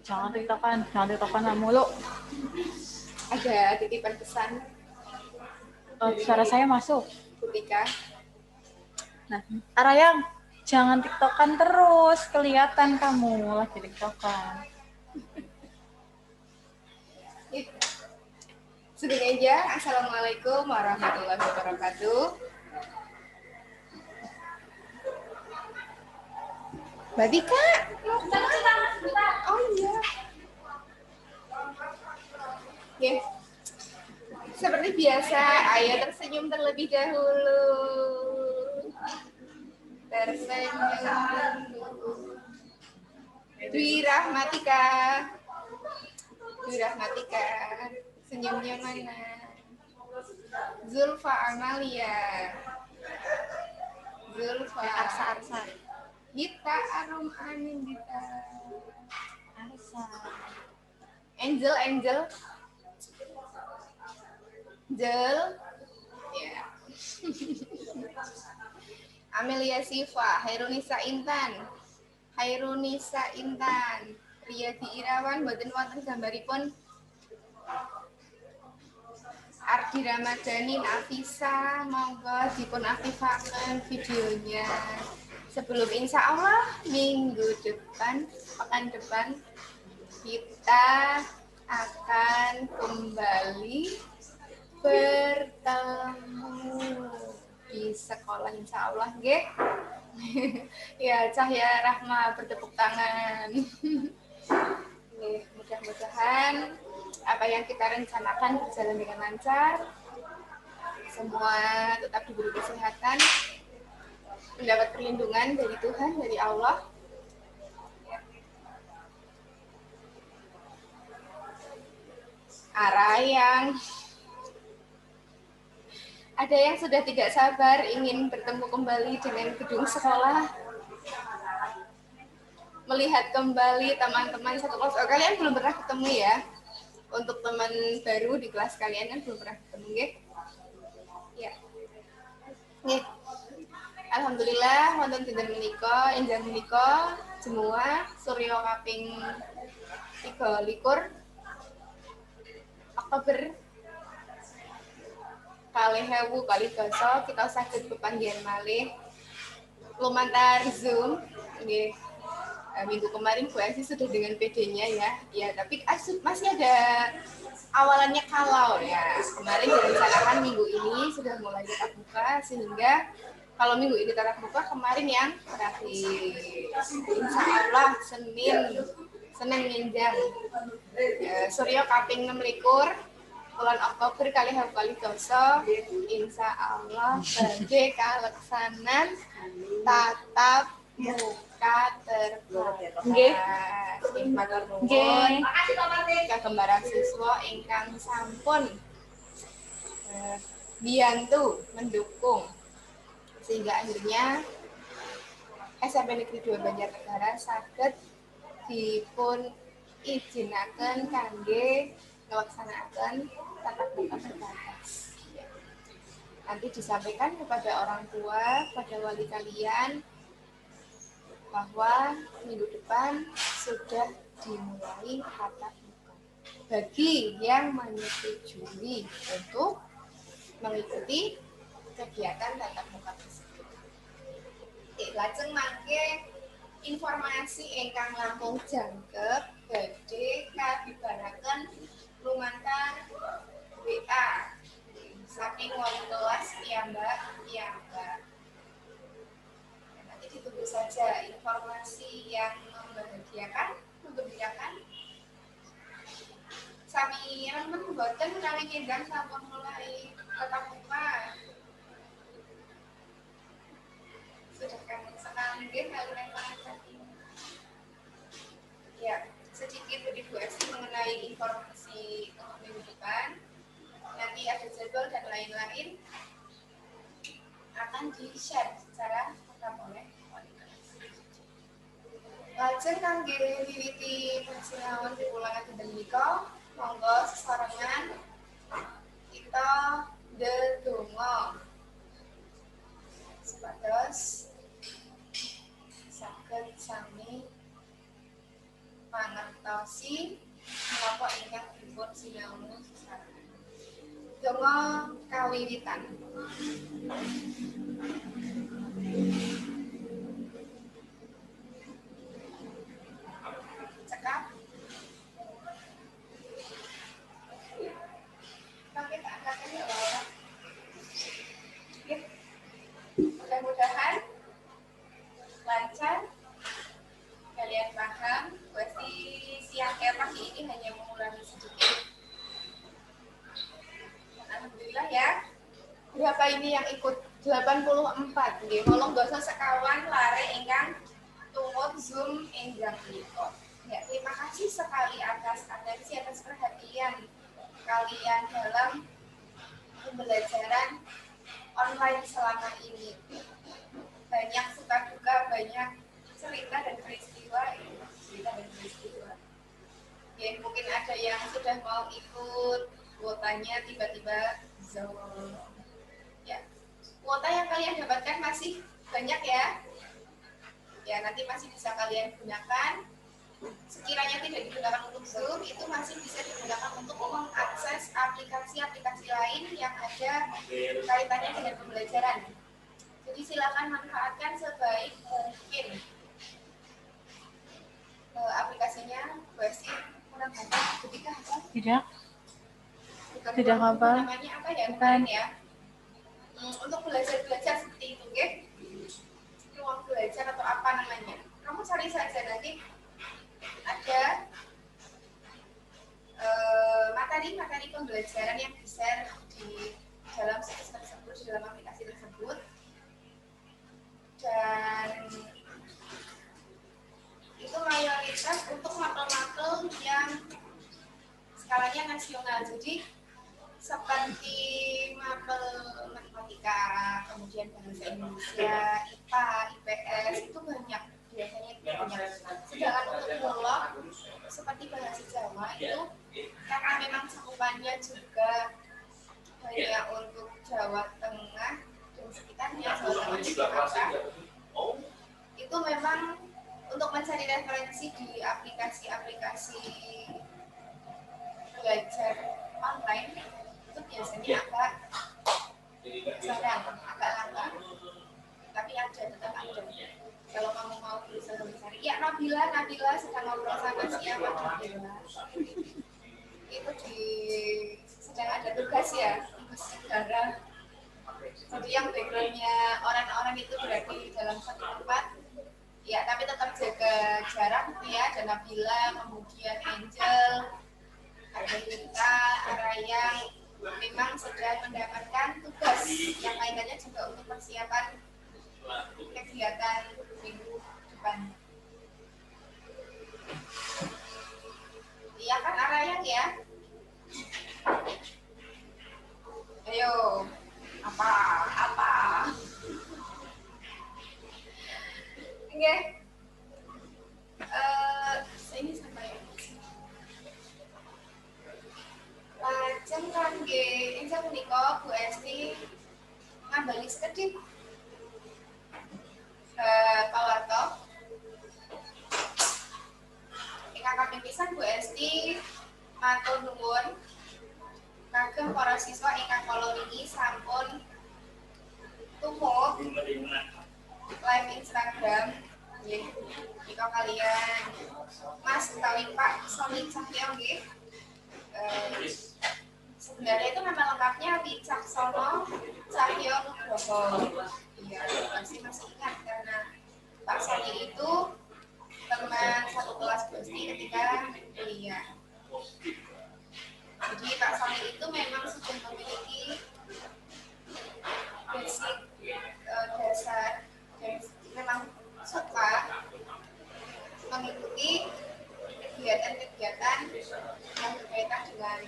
Jangan tiktokan mulu. Ada titipan pesan. Suara saya masuk. Kutika. Nah, Arayang, jangan tiktokan terus, kelihatan kamu lagi tiktokan. Sudah aja. Assalamualaikum warahmatullahi wabarakatuh. Mbak Dika. Oh iya. Oke. Seperti biasa, ayo tersenyum terlebih dahulu. Tersenyum dulu. Dwi Rahmatika. Senyumnya mana? Zulfa Amalia. Arsa. Gita Arum Anin Gita. Arsa. Angel. Ya. Amelia Siva, Hairunisa Intan. Riyadi Irawan, boten wonten gambaripun. Ardi Ramadhani, Nafisa, monggo dipun aktifaken videonya. Sebelum insya Allah minggu depan, pekan depan, kita akan kembali bertemu di sekolah insya Allah, nggih. Ya, Cahya Rahma bertepuk tangan. Mudah-mudahan apa yang kita rencanakan berjalan dengan lancar, semua tetap diberi kesehatan, mendapat perlindungan dari Tuhan, dari Allah. Arayang, ada yang sudah tidak sabar ingin bertemu kembali dengan gedung sekolah, melihat kembali teman-teman satu kelas. Oh, kalian belum pernah ketemu ya? Untuk teman baru di kelas kalian kan belum pernah ketemu, nggih? Ya. Nggih. Alhamdulillah wonten dinten menika, enjang menika semua surya kaping 23 Oktober 2022 kita saged pepanggihan malih lumantar Zoom, nggih. Minggu kemarin Bu Esi sudah dengan PD-nya ya, tapi masih ada awalannya kalau ya. Kemarin direncanakan minggu ini sudah mulai tetap buka, sehingga kalau minggu ini tetap buka, kemarin yang terakhir. Insya Allah Senin nginjang surya kaping 26 bulan Oktober kali dosa, insya Allah badhe kaleksanan tatap muka terbatas. Nggih. Matur nuwun kagembaran siswa ingkang sampun biyantu mendukung sehingga akhirnya SMP Negeri 2 Banjarnegara saged dipun izinaken kangge ngelaksanakaken tatap muka terbatas. Nanti disampaikan kepada orang tua, pada wali kalian, bahwa minggu depan sudah dimulai tatap muka. Bagi yang menyetujui untuk mengikuti kegiatan tatap muka tersebut. Lajeng mangke informasi ingkang langkung jangkep badhe kadibaraken lumantar WA saking wali kelas piyambak. Nanti ditunggu saja informasi yang membahagiakan, menggembirakan. Sami remen boten kali ngendang sampun mulai tatap muka. Sudah kangen sekali nggih kalian pengajar ini. Ya, sedikit Ibu Esti mengenai informasi untuk minggu depan. Nanti ada jadwal dan lain-lain akan di-share secara rekam oleh wali kelas. Lajeng kangge wiwiti persinaon piwulangan dinten menika, monggo sesarengan kita ndedonga supados saged sami mangertosi mangertosi menapa ingkang dipun sinaono sesarengan. Donga kawiwitan. Cekap. Pakai tak angkatkan ya Bapak. Oke. Mudah-mudahan lancar, kalian paham. Berarti siang pagi ini hanya mengulangi sedikit. Alhamdulillah ya. Berapa ini yang ikut? 84. Nggih, wolung dasa sekawan lare ingkang tumut Zoom enggang menika. Ya, terima kasih sekali atas atensi, atas perhatian kalian dalam pembelajaran online selama ini. Banyak suka duka, banyak cerita dan peristiwa. Ya, mungkin ada yang sudah mau ikut kuotanya tiba-tiba jauh. Ya, kuota yang kalian dapatkan masih banyak ya. Ya, nanti masih bisa kalian gunakan. Sekiranya tidak digunakan untuk Zoom, itu masih bisa digunakan untuk mengakses aplikasi-aplikasi lain yang ada kaitannya dengan pembelajaran. Jadi silakan manfaatkan sebaik mungkin. Aplikasinya pasti kurang hafal ketika apa? Tidak hafal. Namanya apa ya kemarin ya? Untuk belajar seperti itu, oke? Ruang belajar atau apa namanya? Kamu cari saja nanti. Ada materi pembelajaran yang di-share di dalam situs tersebut, di dalam aplikasi tersebut, dan itu mayoritas untuk mapel-mapel yang skalanya nasional. Jadi seperti mapel matematika, kemudian bahasa Indonesia, IPA, IPS itu banyak. Biasanya itu banyak. Sedangkan untuk blog seperti bahasa Jawa itu karena memang cakupannya juga banyak untuk Jawa Tengah dan sekitarnya, Jawa Tengah Jakarta, itu memang untuk mencari referensi di aplikasi-aplikasi belajar online itu biasanya agak jarang, agak langka, tapi tetap ada. Kalau kamu mau berusaha mencari, ya Nabila sedang ngobrol sama siapa Nabila? Itu sedang ada tugas ya, tugas negara. Jadi yang backgroundnya orang-orang itu berada di dalam satu tempat, ya tapi tetap jaga jarak ya. Ada Nabila, kemudian Angel, ada Lita, Arayang, memang sedang mendapatkan tugas yang kaitannya juga untuk persiapan kegiatan minggu depan. Iya kan Arayang ya? Ayo, apa? Oke. Ini sampai lajeng kangge Angel menika Bu Esti ngambali sekedhik Pawarto. Ingkang kami pisan Bu Esti matur nuwun kagem para siswa ingkang kala wingi sampun tumut live Instagram nggih. Jika kalian Mas utawi Pak Sony Cahyo nggih. Sebenarnya itu nama lengkapnya Wicaksono Cahyo Nugroho. Iya, pasti masih ingat karena Pak Sony itu teman satu kelas Gusti ketika kuliah. Jadi Pak Sony itu memang sudah memiliki basic dasar dan memang suka mengikuti kegiatan-kegiatan yang berkaitan dengan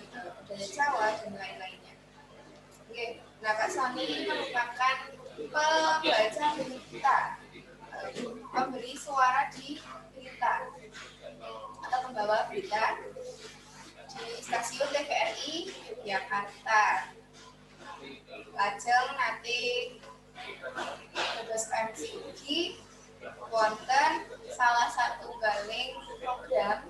budaya Jawa dan lain-lainnya. Oke, nah Pak Sony ini merupakan pembaca berita, pemberi suara di berita atau pembawa berita di stasiun TVRI Yogyakarta. Lajeng nanti dados MC ugi wonten salah satu galing program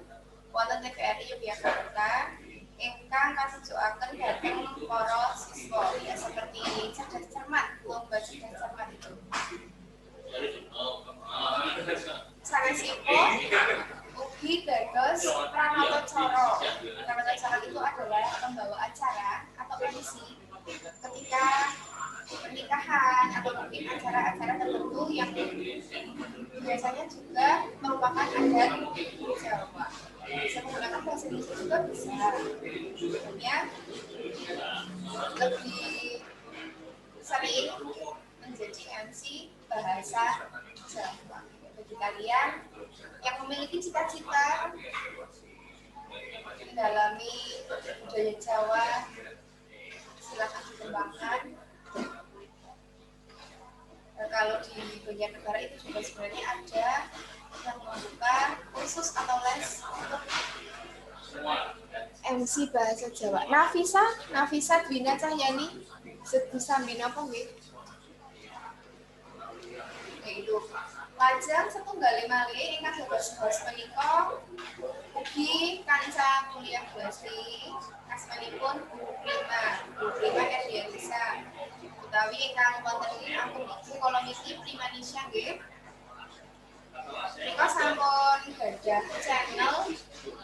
wonten TVRI Yogyakarta ingkang katujuaken dhateng para siswa ya seperti cerdas cermat, lomba cerdas cermat itu. Sanesipun ugi dados pranatacara. Pranatacara itu adalah pembawa acara atau MC ketika pernikahan atau mungkin acara-acara tertentu yang biasanya juga merupakan adat Jawa. Bisa menggunakan bahasa Indonesia juga bisa. Sebenarnya lebih sering menjadi MC bahasa Jawa. Bagi kalian yang memiliki cita-cita mendalami budaya Jawa, silakan dikembangkan. Kalau di Banjarnegara itu juga sebenarnya ada yang membuka kursus atau les untuk MC bahasa Jawa. Nafisa Dwina Cahyani Sambina apa nggih? Itu lajeng setunggal malih ingkang dados host menika ugi kanca kuliah Gusti asmanipun Bu Prima Erdianisa utawi ingkang wonten akun psikologi Primanisha nggih. Menika sampun gadah channel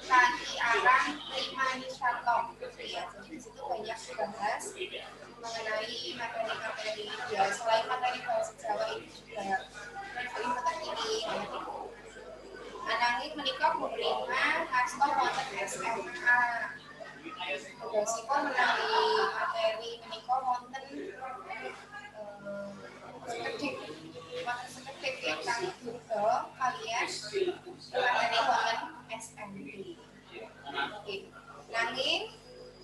kanthi aran Primanisha Talk. Ya, jadi di situ banyak dibahas mengenai materi-materi ya selain materi bahasa Jawa ini juga info-info terkini. Ananging menika Bu Prima asta wonten SMA. Tugasipun menawi materi menika wonten sekedhik ingkang durga kalian materi wonten SMP. Nanging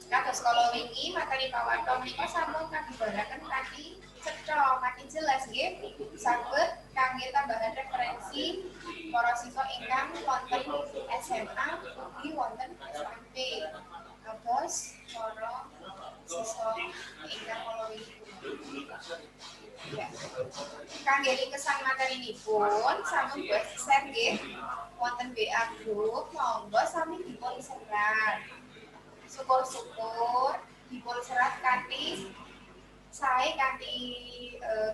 kados kala wingi materi pawarta menika sampun kabibaraken kanthi cetha, kanthi jelas nggih, saged kangge tambahan referensi para siswa ingkang wonten SMA ugi wonten SMP. Kados para siswa ingkang kala wingi. Ya. Kangge ringkesan materinipun sampun share nggih wonten WA group, monggo sami dipun serat. Syukur-syukur dipun serat kanthi sae kanthi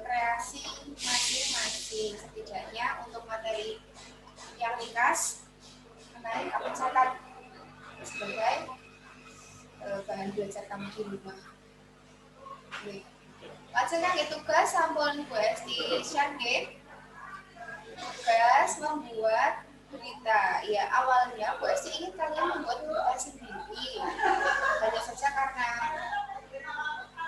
kreasi masing-masing, setidaknya untuk materi yang ringkas menarik kapun catat sebagai bahan belajar kamu di rumah. Lajeng kangge tugas sampun Bu Esti share nggih. Tugas membuat berita. Ya, awalnya Bu Esti ingin kalian membuat berita sendiri. Hanya saja karena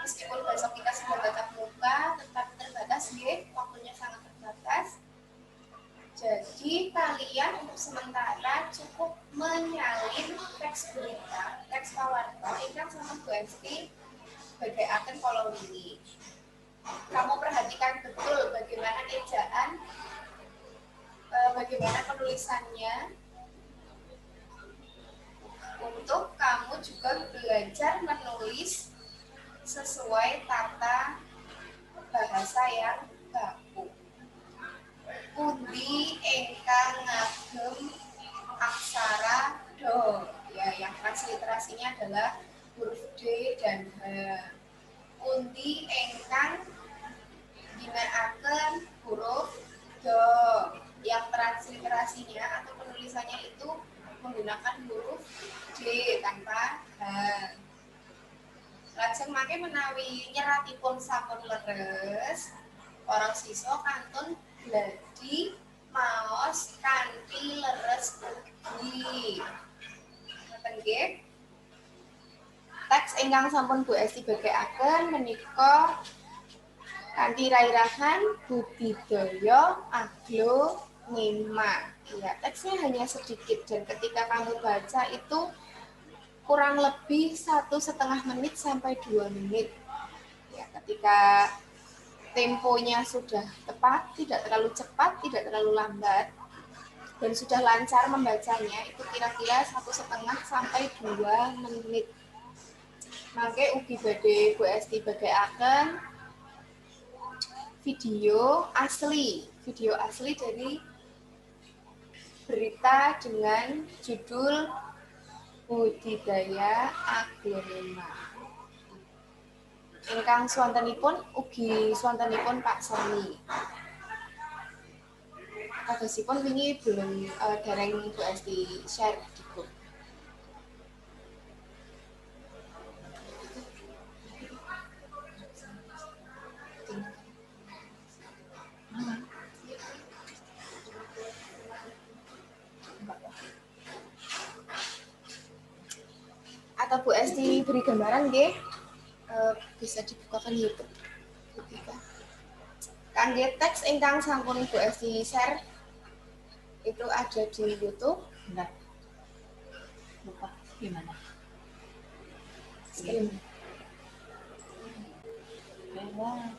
meskipun besok kita sudah tatap muka, tetap terbatas nggih, waktunya sangat terbatas. Jadi kalian untuk sementara cukup menyalin teks berita, teks pawarta ingkang sampun Bu Esti bagaiaken kala wingi. Kamu perhatikan betul bagaimana ejaan, bagaimana penulisannya, untuk kamu juga belajar menulis sesuai tata bahasa yang baku. Pundi ingkang ngagem aksara do, ya, yang transliterasinya adalah huruf D dan H. Pundi ingkang ginakaken huruf do, yang transliterasinya atau penulisannya itu menggunakan huruf D tanpa H. Lajeng mangke menawi nyeratipun sampun leres, para siswa kantun gladi maos kanthi leres ugi. Ngoten nggih. Teks ingkang sampun Bu Esti bagaiaken menika kanthi rairahan budidaya aglo ngema. Ya, teksnya hanya sedikit dan ketika kamu baca itu kurang lebih 1,5 menit sampai 2 menit. Ya, ketika temponya sudah tepat, tidak terlalu cepat, tidak terlalu lambat, dan sudah lancar membacanya, itu kira-kira 1,5 sampai 2 menit. Mangke ugi badhe Bu Esti bagaiaken video asli dari berita dengan judul budidaya aglonema. Ingkang swantenipun ugi swantenipun Pak Sony. Kadosipun wingi belum dereng Bu Esti share di grup. Atau Bu Esti beri gambaran nggih, bisa dibukakan YouTube. Kangge teks ingkang sampun Bu Esti share itu ada di YouTube. Bentar. Lupa gimana? Screen. Bella.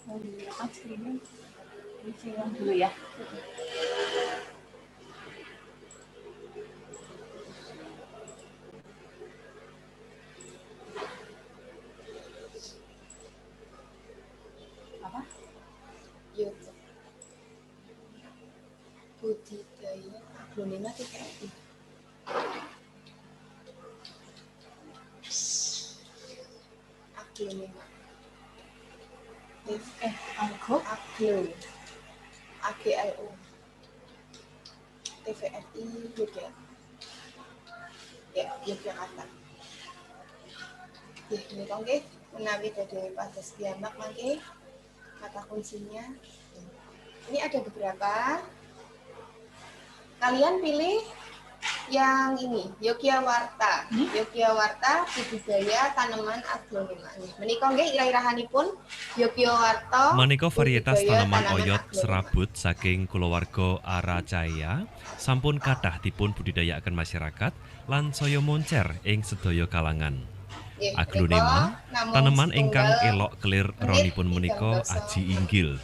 Oh iya kan screennya. Ini silang dulu ya. Apa? YouTube. Budidaya aglonema TKI. Aglonema. Angkop. Aglo. AGLO. TVRI Yogyakarta. Ya, Yogyakarta. Nggih, menika nggih menawi badhe pados piyambak mangke kata kuncinya. Ini ada beberapa. Kalian pilih yang ini, Yogyakarta. Yogyakarta budidaya tanaman aglonema. Menika nggih irah-irahanipun Yogyakarta. Menika varietas budidaya tanaman oyot aglonema. serabut saking kulawarga Aracaea sampun kathah dipun budidayakaken masyarakat lan saya moncer ing sedaya kalangan. Nggih, Aglonema, menika namung tanaman ingkang setunggal elok kelir ronipun menika aji inggil.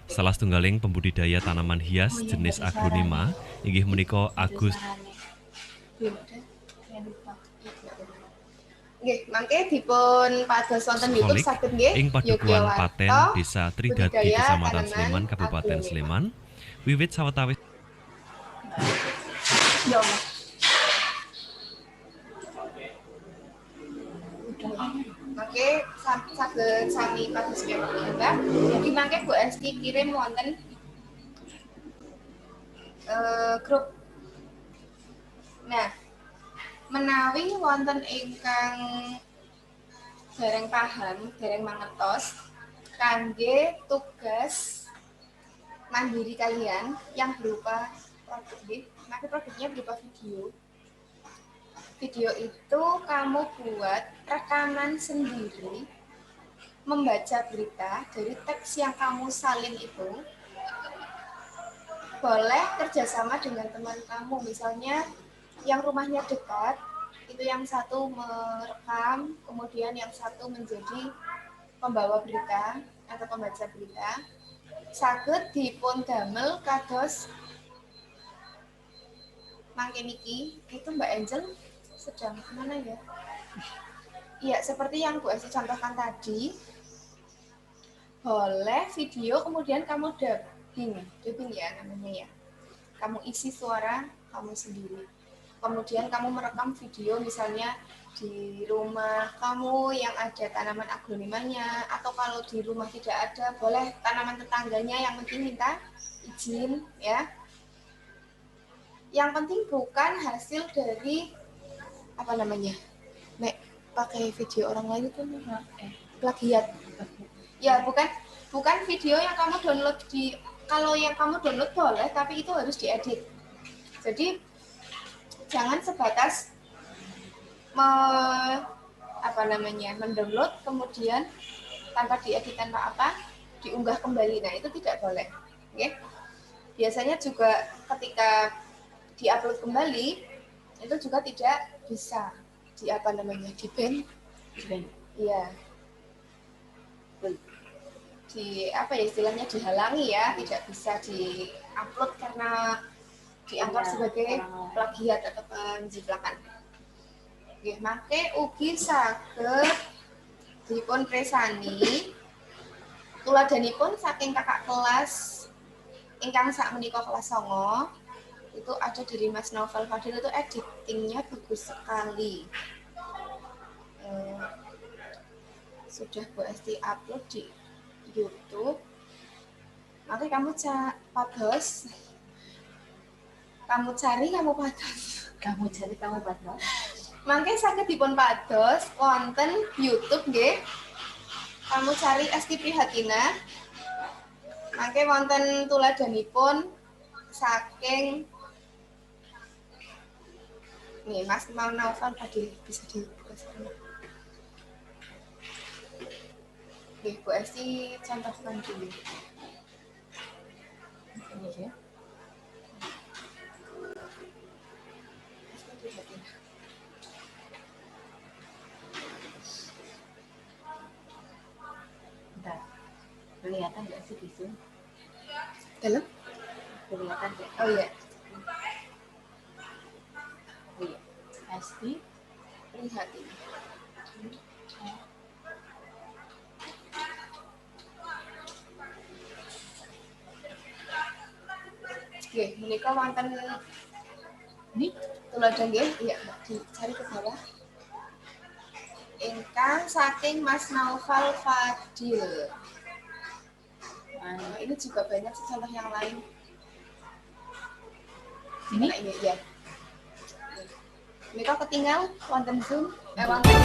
Salah setunggaling pembudidaya tanaman hias jenis aglonema inggih menika Agus Nggih, mangke dipun pados wonten YouTube Holik saged nggih. ing Padukuhan Paten Desa Tridadi budidaya Kecamatan tanaman Sleman Kabupaten aglonema. Sleman wiwit sawetawis Ya Allah. Mangke saged sami pados piyambak. Jadi mangke Bu Esti kirim wonten grup. Nah, menawi wonten ingkang dereng paham, dereng mangertos kangge tugas mandiri kalian yang berupa produk, maka produknya berupa video. Video itu kamu buat rekaman sendiri, membaca berita dari teks yang kamu salin itu. Boleh kerjasama dengan teman kamu, misalnya yang rumahnya dekat, itu yang satu merekam, kemudian yang satu menjadi pembawa berita atau pembaca berita. Saged dipun damel kados mangke niki, itu Mbak Angel sedang mana ya? Iya, seperti yang Bu Esti contohkan tadi. Boleh video kemudian kamu dubbing ya namanya ya. Kamu isi suara kamu sendiri. Kemudian kamu merekam video misalnya di rumah kamu yang ada tanaman aglonemanya, atau kalau di rumah tidak ada, boleh tanaman tetangganya, yang penting minta izin ya. Yang penting bukan hasil dari apa namanya, pakai video orang lain itu plagiat. Ya bukan video yang kamu download kalau yang kamu download boleh, tapi itu harus diedit. Jadi jangan sebatas mendownload kemudian tanpa diedit, tanpa apa, diunggah kembali. Nah, itu tidak boleh. Okay? Biasanya juga ketika diupload kembali itu juga tidak bisa di-ban. Iya. Istilahnya dihalangi ya, tidak bisa di-upload karena dianggap sebagai plagiat atau penjiplakan. Nggih, make ugi saged dipun presani tuladanipun saking kakak kelas ingkang sak menika kelas 9 itu ada dari Mas Naufal Fadil, itu editingnya bagus sekali. Sudah Bu Esti upload di YouTube. Nanti kamu pados, kamu cari kamu pados. Kamu cari kamu pados. Mangke saged dipun pados wonten YouTube nggih. Kamu cari Esti Prihatina. Mangke wonten tuladanipun saking nih Mas Naufal Fadil, bisa dibuka. Oke, Bu Esti contohkan dulu. Ini ya. Bentar. Kelihatan nggak sih di Zoom? Dalam? Kelihatan nggak? Oh iya. Oh iya. Esti Prihatina. Oke, menika wonten ini tuladan nggih, iya, dicari ke bawah. Ingkang saking Mas Naufal Fadil. Ini juga banyak sih contoh yang lain. ini Nah, ini ya. Menika ketinggal wonten Zoom, wonten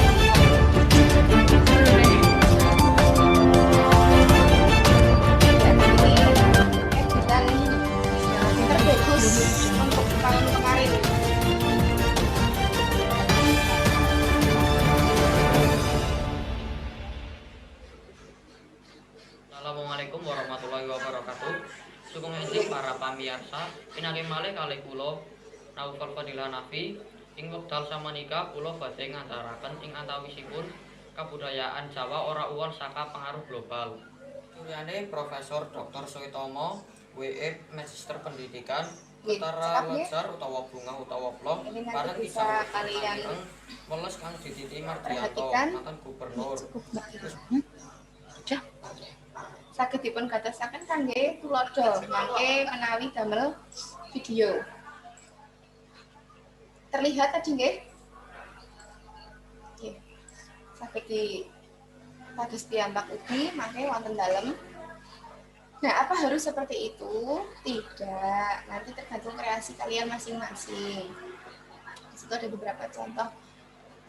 editan terbagus untuk tahun kemarin. Assalamualaikum warahmatullahi wabarakatuh. Sugeng enjing para pamirsa, pinanggih malih kalih kula Naufal Fadil Hanafi. Ing wekdal samanika kula badhe ngandharaken ing antawisipun kabudayaan Jawa ora uwon saka pengaruh global. Liyane Profesor Dr. Suitomo, WE Magister Pendidikan, Utara Lajar utawa Bunga utawa Vlog, bareng bisa kalian weles kang dititi Mardianto, mantan gubernur. Saged dipun gatosaken kangge tulodo mangke menawi damel video. Terlihat tadi nggih? Nggih. Saged di pados piyambak ugi mangke wonten dalem. Nah, apa harus seperti itu? Tidak. Nanti tergantung kreasi kalian masing-masing. Di situ ada beberapa contoh.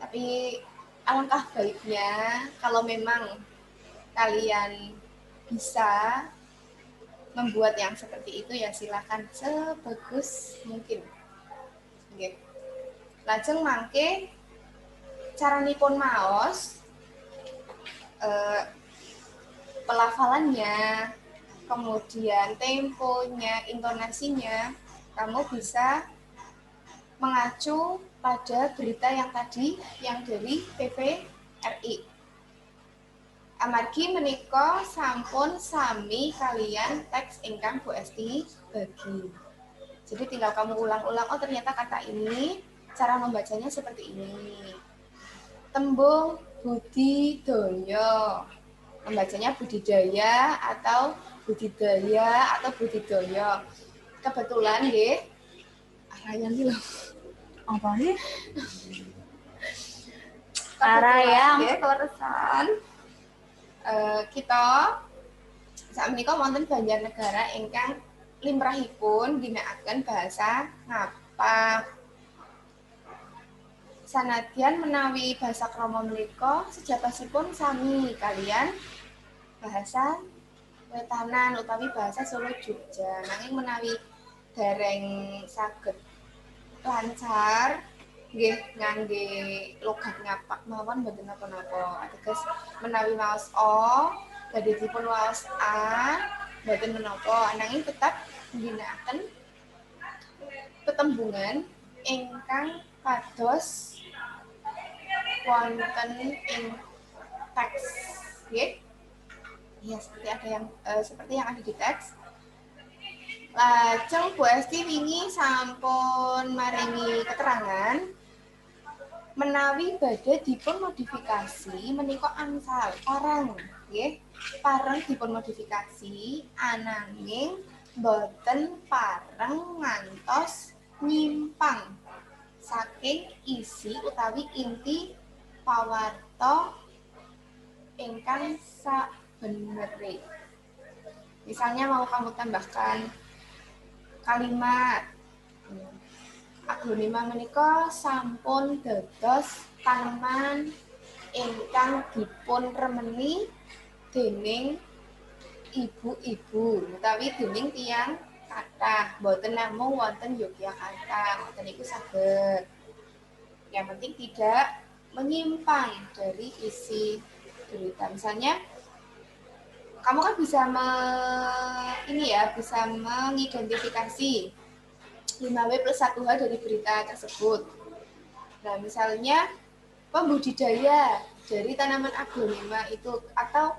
Tapi alangkah baiknya kalau memang kalian bisa membuat yang seperti itu, ya silakan sebagus mungkin. Nggih. Lajeng mangke caranipun maos, pelafalannya, kemudian temponya, intonasinya, kamu bisa mengacu pada berita yang tadi yang dari TVRI. Amargi menika sampun sami kalian teks ingkang Bu Esti bagi. Jadi tinggal kamu ulang-ulang, oh ternyata kata ini cara membacanya seperti ini. Tembung budidaya, membacanya budidaya atau budidaya atau budidaya. Kebetulan nggih, arayan lho. apa nih? Arayan nggih kleresan. Kita sakmenika wonten Banjarnegara ingkang limrahipun ginakaken bahasa Ngapak. Sanadyan menawi basa krama menika sejatosipun sami kalian bahasa Wetanan utawi bahasa Solo Jogja. Nanging menawi dereng saged lancar nggih ngangge logat Ngapak mawon mboten napa-napa. Ateges menawi waos O badhe dipun waos A mboten menapa, nanging tetap ngginakaken tetembungan ingkang kados wonten ing teks, nggih. Ya, seperti yang ada di teks. Lajeng Bu Esti wingi sampun maringi keterangan menawi badhe dipun modifikasi menika angsal parang, nggih. Parang dipun modifikasi ananging boten pareng ngantos nyimpang saking isi utawi inti pawarta ingkang sabenere. Misalnya mau kamu tambahkan kalimat aglonema menika sampun dados taneman ingkang dipun remeni dening ibu-ibu utawi dening tiyang kathah, boten namung wonten Yogyakarta, boten niku saged. Yang penting tidak menyimpang dari isi berita. Misalnya kamu kan bisa bisa mengidentifikasi 5W+1H dari berita tersebut. Nah, misalnya pembudidaya dari tanaman aglonema itu atau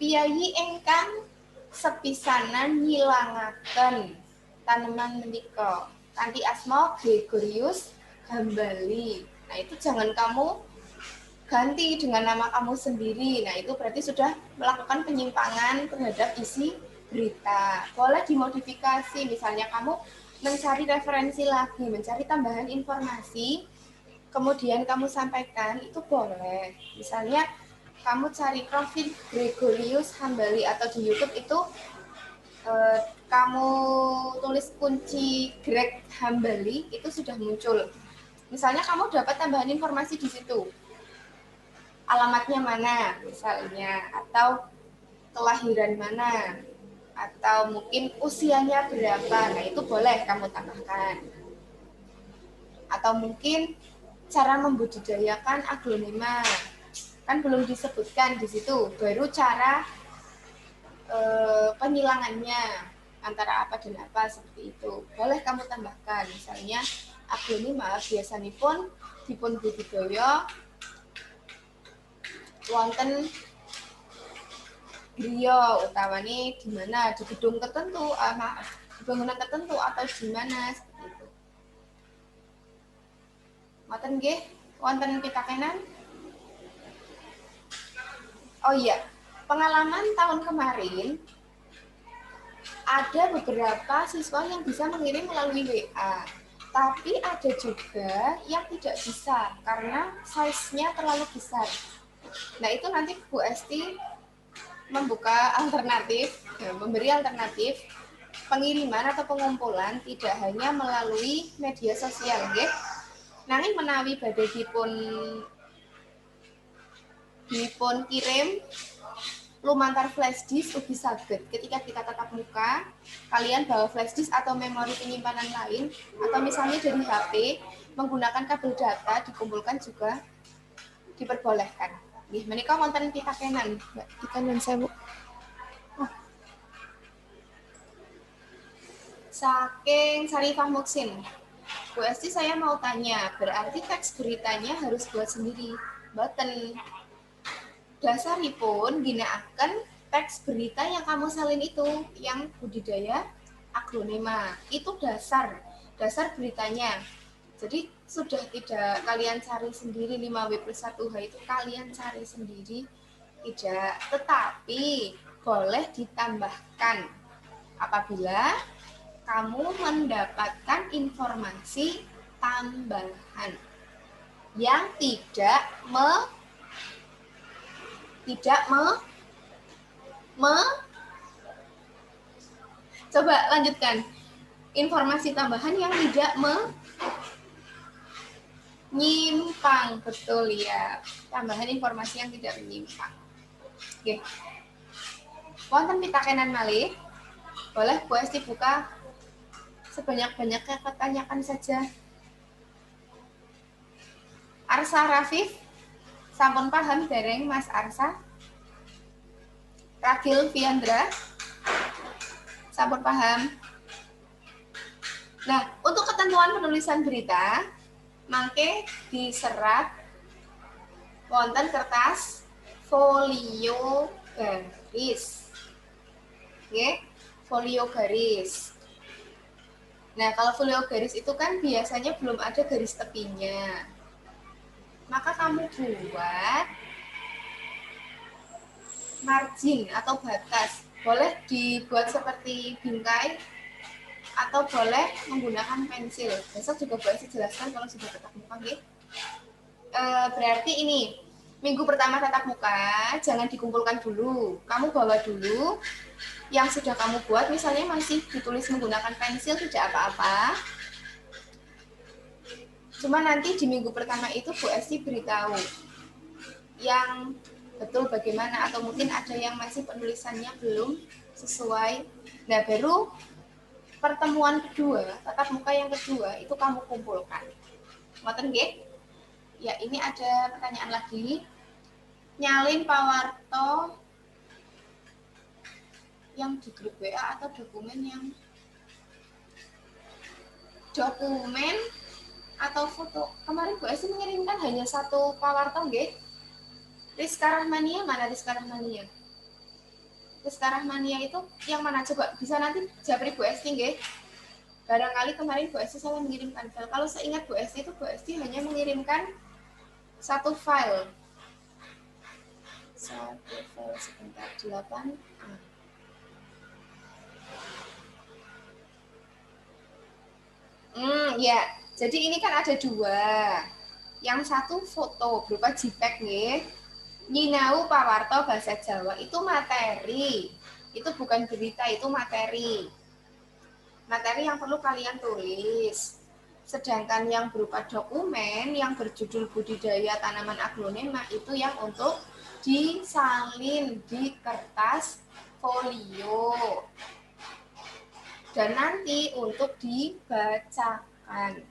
piyayi ingkang sepisanan nyilangaken tanaman menika kanthi asma Gregorius Hambali. Nah, itu jangan kamu ganti dengan nama kamu sendiri. Nah, itu berarti sudah melakukan penyimpangan terhadap isi berita. Boleh dimodifikasi, misalnya kamu mencari referensi lagi, mencari tambahan informasi, kemudian kamu sampaikan, itu boleh. Misalnya kamu cari profil Gregorius Hambali atau di YouTube itu kamu tulis kunci Greg Hambali, itu sudah muncul. Misalnya kamu dapat tambahan informasi di situ. Alamatnya mana misalnya, atau kelahiran mana, atau mungkin usianya berapa. Nah, itu boleh kamu tambahkan. Atau mungkin cara membudidayakan aglonema. Kan belum disebutkan di situ, baru cara penyilangannya antara apa dan apa seperti itu. Boleh kamu tambahkan. Misalnya aglonema biasanya pun dipun budidaya wonten griya utawane di mana, di gedung tertentu, di bangunan tertentu atau di mana seperti itu. Ngoten nggih, wonten pitakenan? Oh iya, pengalaman tahun kemarin ada beberapa siswa yang bisa mengirim melalui WA. Tapi ada juga yang tidak bisa karena size-nya terlalu besar. Nah, itu nanti Bu Esti membuka alternatif, memberi alternatif pengiriman atau pengumpulan tidak hanya melalui media sosial, nggih. Nanging menawi badhe dipun kirim lumantar flash disk ugi saged. Ketika kita tatap muka, kalian bawa flash disk atau memori penyimpanan lain, atau misalnya dari HP menggunakan kabel data dikumpulkan juga diperbolehkan. Nggih, menika wonten pitakenan, Mbak Tika dan Sewu. Saking Sarifah Muksin, Bu Esti saya mau tanya, berarti teks beritanya harus buat sendiri? Boten. Dasaripun ginakaken teks berita yang kamu salin itu, yang budidaya aglonema. Itu dasar beritanya. Jadi sudah tidak kalian cari sendiri 5W+1H itu kalian cari sendiri, tidak. Tetapi boleh ditambahkan apabila kamu mendapatkan informasi tambahan yang coba lanjutkan. Informasi tambahan yang tidak menyimpang, betul ya. Tambahan informasi yang tidak menyimpang. Oke. Wonten pitakenan malih. Boleh Bu Esti buka sebanyak-banyaknya, pertanyakan saja. Arsa Rafif, sampun paham dereng Mas Arsa? Ragil Fiandra, sampun paham? Nah, untuk ketentuan penulisan berita, mangke diserat wonten kertas folio garis. Oke, folio garis. Nah, kalau folio garis itu kan biasanya belum ada garis tepinya. Maka kamu buat margin atau batas Boleh dibuat seperti bingkai atau boleh menggunakan pensil. Besok juga boleh dijelaskan kalau sudah tatap muka, gitu. Berarti ini minggu pertama tatap muka jangan dikumpulkan dulu. Kamu bawa dulu yang sudah kamu buat, misalnya masih ditulis menggunakan pensil tidak apa-apa. Cuma nanti di minggu pertama itu Bu Esti beritahu yang betul bagaimana, atau mungkin ada yang masih penulisannya belum sesuai. Nah, baru pertemuan kedua, tatap muka yang kedua itu kamu kumpulkan. Ngoten nggih? Ya, ini ada pertanyaan lagi. Nyalin Pak Warto yang di grup WA atau dokumen atau foto. Kemarin Bu Esti mengirimkan hanya satu Pak Warto nggih? Rizka Rahmania, mana Rizka Rahmania? Rizka Rahmania itu yang mana coba? Bisa nanti japri Bu Esti nggih? Barangkali kemarin Bu Esti salah mengirimkan file. Kalau seingat Bu Esti itu Bu Esti hanya mengirimkan satu file. Satu file sebentar 8. Ya. Jadi ini kan ada dua. Yang satu foto berupa JPEG nggih. Nyinau Pak Warto bahasa Jawa itu materi. Itu bukan berita, itu materi. Materi yang perlu kalian tulis. Sedangkan yang berupa dokumen yang berjudul budidaya tanaman aglonema itu yang untuk disalin di kertas folio. Dan nanti untuk dibacakan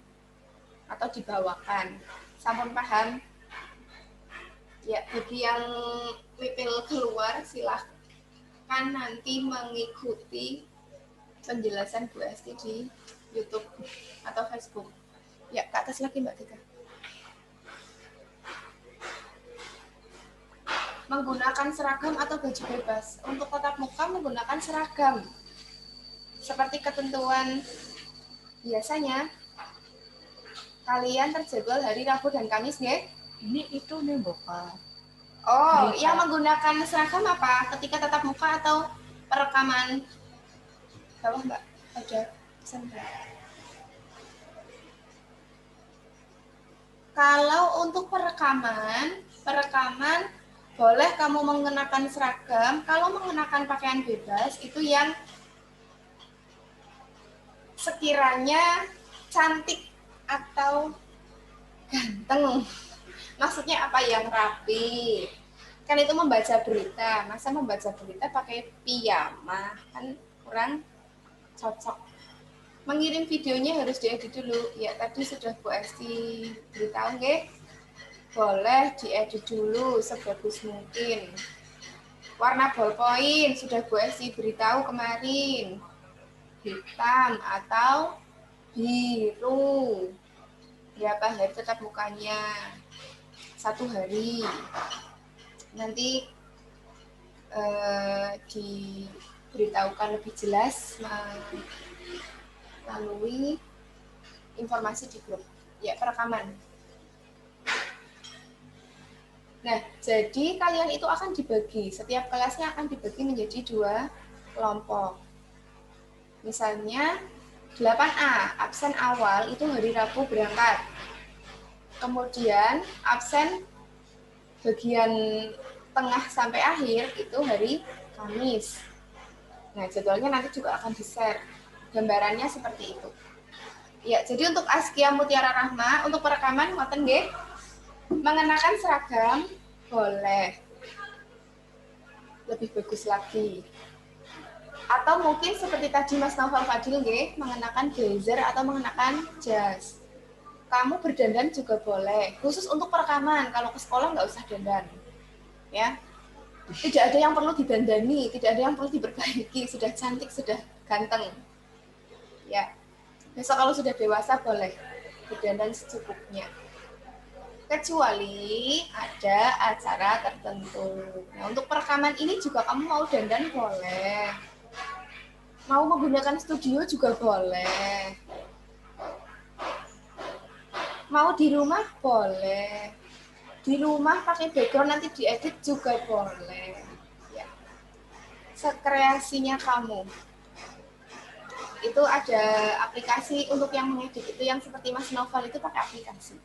atau dibawakan. Sampun paham? Ya, bagi yang wipil keluar silahkan nanti mengikuti penjelasan Bu Esti di YouTube atau Facebook. Ya, ke atas lagi Mbak Tika. Menggunakan seragam atau baju bebas. Untuk tatap muka menggunakan seragam. Seperti ketentuan biasanya, kalian terjadwal hari Rabu dan Kamis, nggih? Ini itu nih Bapak. Oh, Berita. yang menggunakan seragam apa? Ketika tatap muka atau perekaman? Bawah Mbak, ada pesan Mbak. Kalau untuk perekaman boleh kamu mengenakan seragam. Kalau mengenakan pakaian bebas itu yang sekiranya cantik atau ganteng. Maksudnya apa, yang rapi. Kan itu membaca berita. Masa membaca berita pakai piyama? Kan kurang cocok. Mengirim videonya harus diedit dulu. Ya, tadi sudah Bu Esti beritahu nggih. Boleh diedit dulu sebagus mungkin. Warna ballpoint sudah Bu Esti beritahu kemarin. Hitam atau biru. Berapa hari tetap mukanya? 1 hari. Nanti diberitahukan lebih jelas melalui informasi di grup. Ya, perekaman. Nah, jadi kalian itu akan dibagi. Setiap kelasnya akan dibagi menjadi 2 kelompok. Misalnya 8A, absen awal itu hari Rabu berangkat. Kemudian absen bagian tengah sampai akhir itu hari Kamis. Nah, jadwalnya nanti juga akan di-share. Gambarannya seperti itu. Ya, jadi untuk Askia Mutiara Rahma, untuk perekaman ngoten nggih, mengenakan seragam boleh. Lebih bagus lagi. Atau mungkin seperti tadi Mas Naufal Fadil nggih, mengenakan blazer atau mengenakan jas. Kamu berdandan juga boleh, khusus untuk perekaman. Kalau ke sekolah nggak usah dandan, ya. Tidak ada yang perlu didandani, tidak ada yang perlu diperbaiki. Sudah cantik, sudah ganteng, ya. Besok kalau sudah dewasa boleh berdandan secukupnya. Kecuali ada acara tertentu. Nah, untuk perekaman ini juga kamu mau dandan boleh. Mau menggunakan studio juga boleh. Mau di rumah boleh. Di rumah pakai background nanti diedit juga boleh. Ya. sekreasinya kamu. Itu ada aplikasi untuk yang mengedit, itu yang seperti Mas Novel itu pakai aplikasi.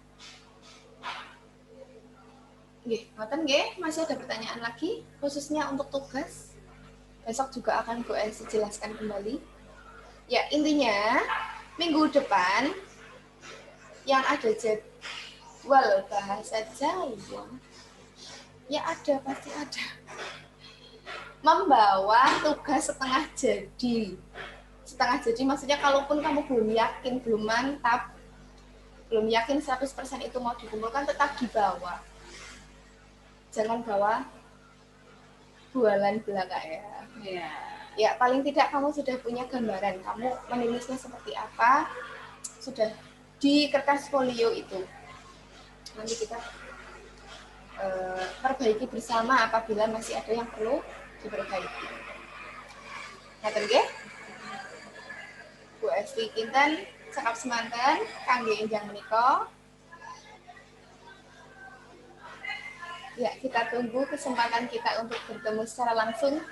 Nggih, ngoten nggih, masih ada pertanyaan lagi khususnya untuk tugas? Besok juga akan Bu Elsi jelaskan kembali. Ya, intinya minggu depan yang ada jadwal bahasa Jawa. Ya ada, pasti ada. Membawa tugas setengah jadi. Setengah jadi maksudnya kalaupun kamu belum yakin, belum mantap, belum yakin 100% itu mau dikumpulkan, tetap dibawa. Jangan bawa bualan belaka ya. Iya. Ya, paling tidak kamu sudah punya gambaran, kamu menulisnya seperti apa, sudah di kertas folio itu. Nanti kita perbaiki bersama apabila masih ada yang perlu diperbaiki. Ngaten nggih? Bu Esti kinten cekap semanten kangge enjang menika. Ya, kita tunggu kesempatan kita untuk bertemu secara langsung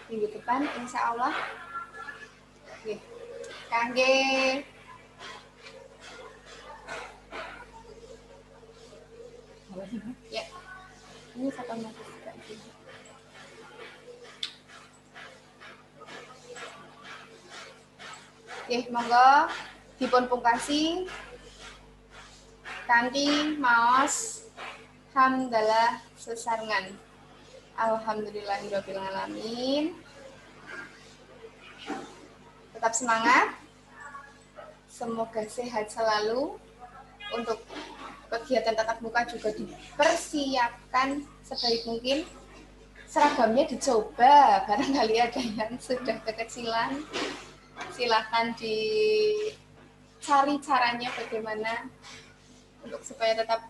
minggu depan, insya Allah. Oke. Kangge ya, ini otomatis. Oke, monggo dipun pungkasi kanthi maos hamdalah sesarengan. Alhamdulillahirabbil alamin. Tetap semangat. Semoga sehat selalu. Untuk kegiatan tatap muka juga dipersiapkan sebaik mungkin. Seragamnya dicoba, barangkali ada yang sudah kekecilan. Silakan dicari caranya bagaimana untuk supaya tetap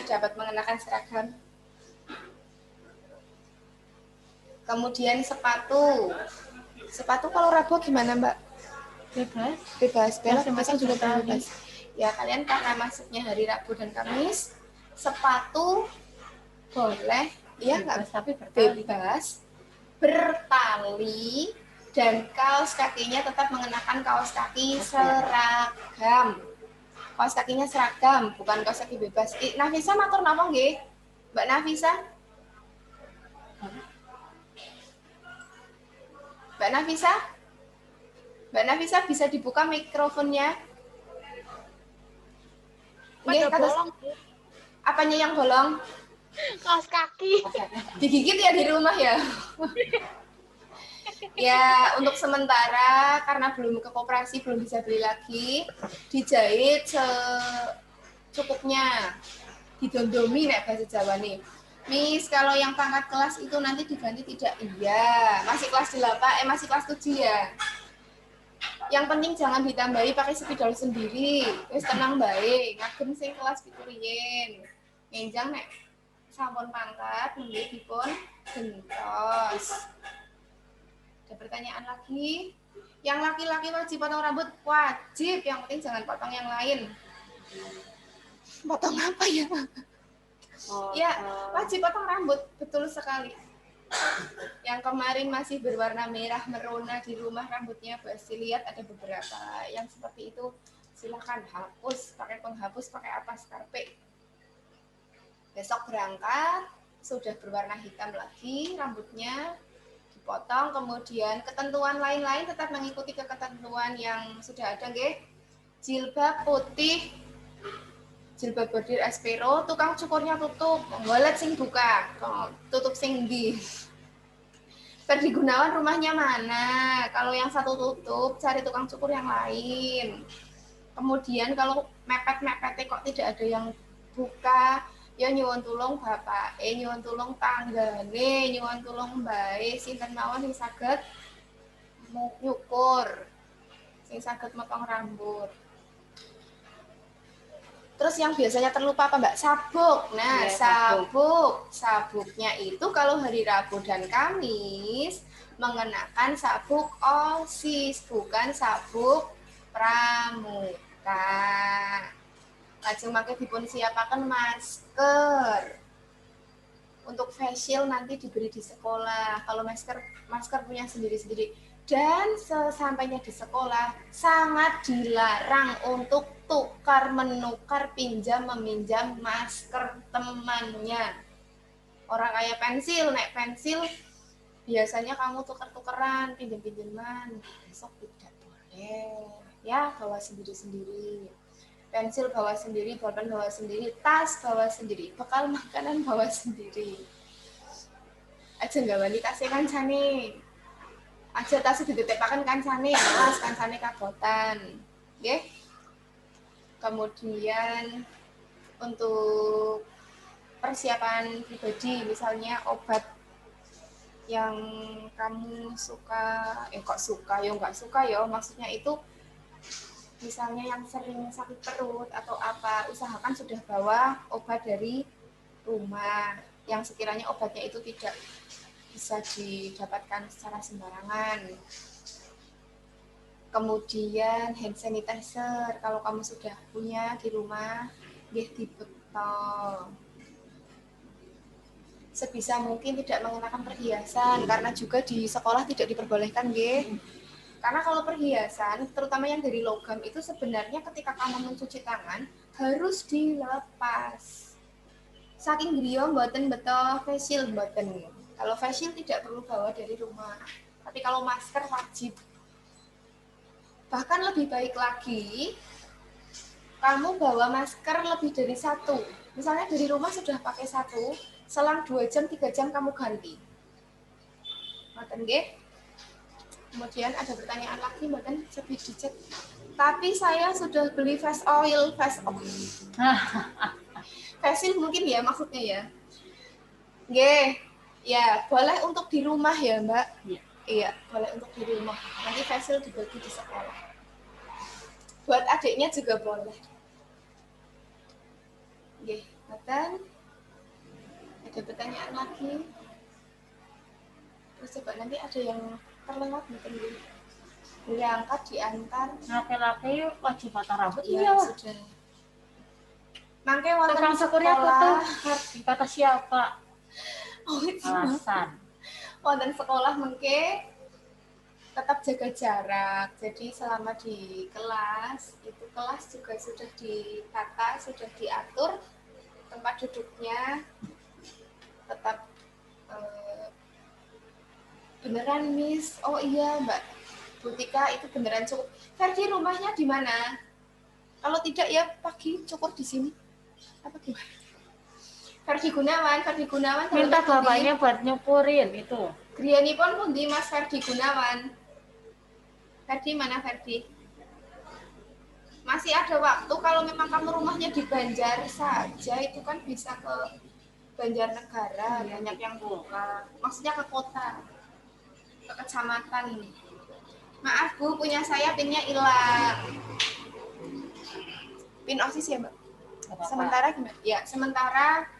dapat mengenakan seragam. Kemudian sepatu kalau Rabu gimana Mbak? Bebas. Besok juga bebas. Ya kalian karena masuknya hari Rabu dan Kamis, sepatu boleh, ya nggak bebas, bertali, dan kaos kakinya tetap mengenakan kaos kaki seragam. Kaos kakinya seragam, bukan kaos kaki bebas. Nafisa matur napa nggih? Mbak Nafisa? Mbak Nafisa bisa dibuka mikrofonnya? Nggih, bolong. Apanya yang bolong? Kaos kaki. Digigit ya di rumah ya? Ya, untuk sementara karena belum ke koperasi, belum bisa beli lagi, dijahit secukupnya, didondomi nek bahasa Jawa nih. Miss, kalau yang pangkat kelas itu nanti diganti tidak? Iya, masih kelas 8, masih kelas 7 ya. Yang penting jangan ditambahi pakai spidol sendiri. Wis tenang baik, ngagem sing kelas pituriyen. Ngenjang nek sampun pangkat nggih dipun gentos. Ada pertanyaan lagi? Yang laki-laki wajib potong rambut? Wajib, yang penting jangan potong yang lain. Potong apa ya? Ya, wajib potong rambut, betul sekali. Yang kemarin masih berwarna merah merona di rumah rambutnya, pasti lihat ada beberapa yang seperti itu. Silakan hapus, pakai penghapus, pakai apa, skarpe. Besok berangkat, sudah berwarna hitam lagi rambutnya, dipotong, kemudian ketentuan lain-lain tetap mengikuti ketentuan yang sudah ada, nggih. Jilbab putih, jilbab bordir espero, tukang cukurnya tutup, ngolet sing buka, tutup sing ndi. Ferdi Gunawan rumahnya mana? Kalau yang satu tutup, cari tukang cukur yang lain. Kemudian kalau mepet-mepetnya kok tidak ada yang buka, ya nyuwun tulung bapak, nyuwun tulung tanggane, nyuwun tulung mbae, sinten mawon sing saged nyukur, sing saged motong rambut. Terus yang biasanya terlupa apa Mbak? Sabuk. Nah, ya, sabuknya itu kalau hari Rabu dan Kamis mengenakan sabuk OSIS, bukan sabuk pramuka. Lajeng mangke dipun siapaken masker. Untuk face shield nanti diberi di sekolah. Kalau masker punya sendiri-sendiri. Dan sesampainya di sekolah sangat dilarang untuk tukar menukar pinjam meminjam masker temannya. Orang kayak pensil, naik pensil biasanya kamu tukar-tukeran, pinjam-pinjaman. Besok tidak boleh. Ya, bawa sendiri-sendiri. Pensil bawa sendiri, bolpen bawa sendiri, tas bawa sendiri, bekal makanan bawa sendiri. Aja nggak wani tasnya kancane. Aja tasnya dititipkan kancane, tas kancane kabotan. Oke? Kemudian untuk persiapan pribadi, misalnya obat yang kamu suka, kok suka ya nggak suka ya, maksudnya itu misalnya yang sering sakit perut atau apa, usahakan sudah bawa obat dari rumah yang sekiranya obatnya itu tidak bisa didapatkan secara sembarangan. Kemudian hand sanitizer, kalau kamu sudah punya di rumah, dia dibotol. Sebisa mungkin tidak mengenakan perhiasan, karena juga di sekolah tidak diperbolehkan, nggih. Karena kalau perhiasan, terutama yang dari logam itu sebenarnya ketika kamu mencuci tangan harus dilepas. Saking griya mboten beto face shield mboten. Kalau face shield tidak perlu bawa dari rumah. Tapi kalau masker wajib. Bahkan lebih baik lagi kamu bawa masker lebih dari satu. Misalnya dari rumah sudah pakai satu, selang 2 jam, 3 jam kamu ganti. Mboten nggih? Kemudian ada pertanyaan lagi, mboten lebih dicek. Tapi saya sudah beli face oil. Face shield mungkin ya maksudnya ya. Nggih. Ya, boleh untuk di rumah ya, Mbak. Iya, boleh untuk di rumah. Nanti face shield dibagi di sekolah. Buat adiknya juga boleh. Nggih, mboten. Ada pertanyaan lagi? Terus coba nanti ada yang terlewat mungkin dulu. Diangkat, diantar. Laki-laki wajib potong rambut. Iya, sudah. Mangke wonten Tukang syukurnya sekolah. kata siapa? Oh, Alasan. wonten sekolah mengke tetap jaga jarak. Jadi selama di kelas, itu kelas juga sudah ditata, sudah diatur tempat duduknya. Tetap beneran Miss, oh iya Mbak Butika itu beneran cukup. Ferdi rumahnya di mana? Kalau tidak ya pagi cukur di sini. Apa gimana? Ferdi Gunawan. Minta bapaknya buat nyukurin itu. Griyanipun pundi Mas Ferdi Gunawan? Ferdi mana Ferdi? Masih ada waktu kalau memang kamu rumahnya di Banjar saja itu kan bisa ke Banjarnegara, banyak yang buka. Maksudnya ke kota. Ke kecamatan. Maaf Bu, punya saya pinnya hilang. Pin OSIS ya Mbak? Sementara gimana? Ya, sementara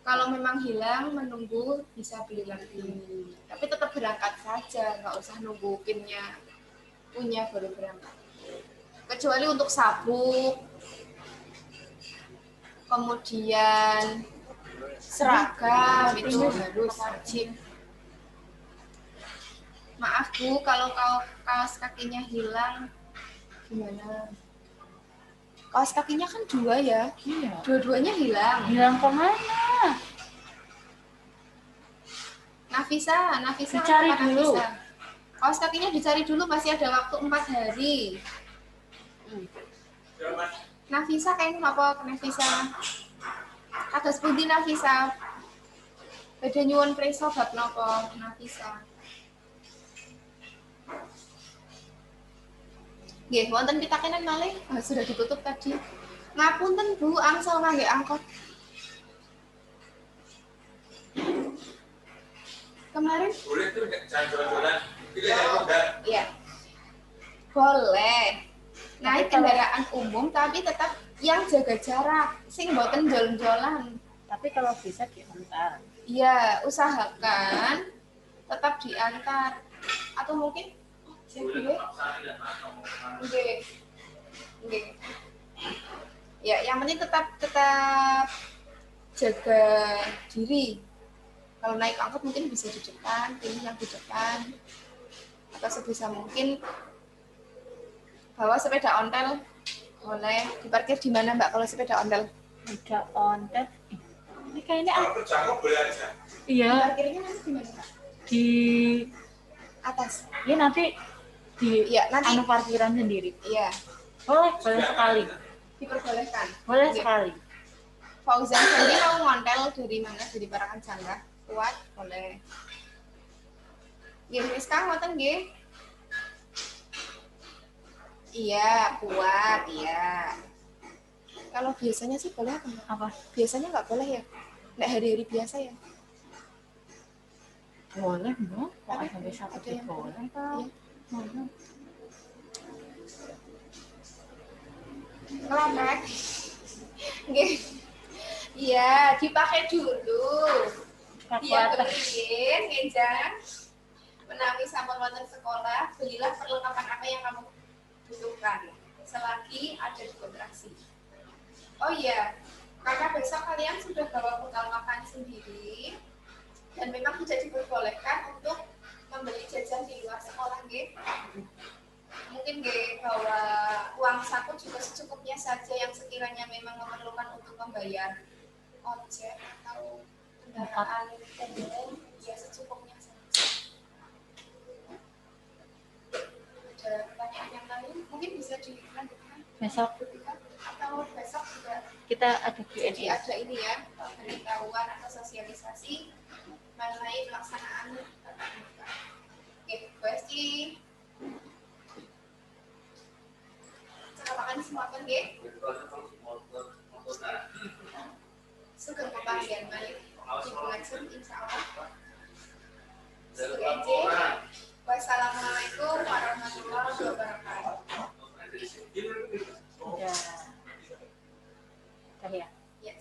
kalau memang hilang menunggu bisa beli lagi. Tapi tetap berangkat saja, nggak usah nunggu pinnya punya baru berangkat. Kecuali untuk sabuk, kemudian seragam itu harus wajib. Maaf Bu, kalau kaos kakinya hilang, gimana? Kaos kakinya kan 2 ya? Iya. Dua-duanya hilang. Hilang kemana? Nafisa Dicari apa dulu. Nafisa? Kaos kakinya dicari dulu, masih ada waktu 4 hari. Nafisa kayaknya apa Nafisa? Kados pundi Nafisa? Beda nyuwun preso bab napa Nafisa? Nggih, wonten pitakenan malih. Sudah ditutup tadi. Ngapunten Bu, angsal ngangge angkot. Kemarin Boleh tuh jangan jalan-jalan. Iya. Boleh. Naik kendaraan umum tapi tetap yang jaga jarak, sing mboten jol-jolan. Tapi kalau bisa diantar. Iya, usahakan tetap diantar. Atau mungkin Nggih. Ya, yang penting tetap jaga diri. Kalau naik angkot mungkin bisa di depan, pilih yang di depan. Atau sebisa mungkin bawa sepeda ontel. Boleh. Diparkir di mana Mbak kalau sepeda ontel? Udah ontet. Ini kayaknya Kalau berjangkau boleh aja. iya Parkirnya nanti di mana Mbak? di Atas. ini nanti di Iya, nanti. anu parkiran sendiri. Iya, Boleh sekali. diperbolehkan. Boleh Oke. sekali. Fauzan Fendi mau ngontel dari mana? Dari Parakan Jangga. Kuat, boleh. Nggih, wis Kang ngoten nggih. Iya, kuat, iya. Kalau biasanya sih boleh apa Mbak? Apa? Biasanya nggak boleh ya? Nggak hari-hari biasa ya? Boleh, Bu. Kok Tapi sampai satu ada yang boleh, Iya. Pak? Boleh. Ngelamek. Nggih. Iya, dipakai dulu. Dia Kuat. beliin, ngenjang. Menawi sampun wonten sekolah, belilah perlengkapan apa yang kamu butuhkan selagi ada di kontraksi. Oh iya, karena besok kalian sudah bawa bekal makan sendiri dan memang tidak diperbolehkan untuk membeli jajan di luar sekolah, nggih. Mungkin nggih bawa uang saku juga secukupnya saja yang sekiranya memang memerlukan untuk membayar ojek atau kendaraan umum, ya secukupnya saja. Ada pertanyaan yang lain mungkin bisa dilanjutkan Besok atau besok juga kita ada jadi Q&A. ada ini ya pemberitahuan atau sosialisasi mengenai pelaksanaan tatap muka. Oke, Bu Esti. Cakapakan semua kan, nggih? Sugeng pepanggihan malih minggu lajeng insyaallah. Oke, wassalamualaikum warahmatullahi wabarakatuh. Udah. Udah ya. Ya,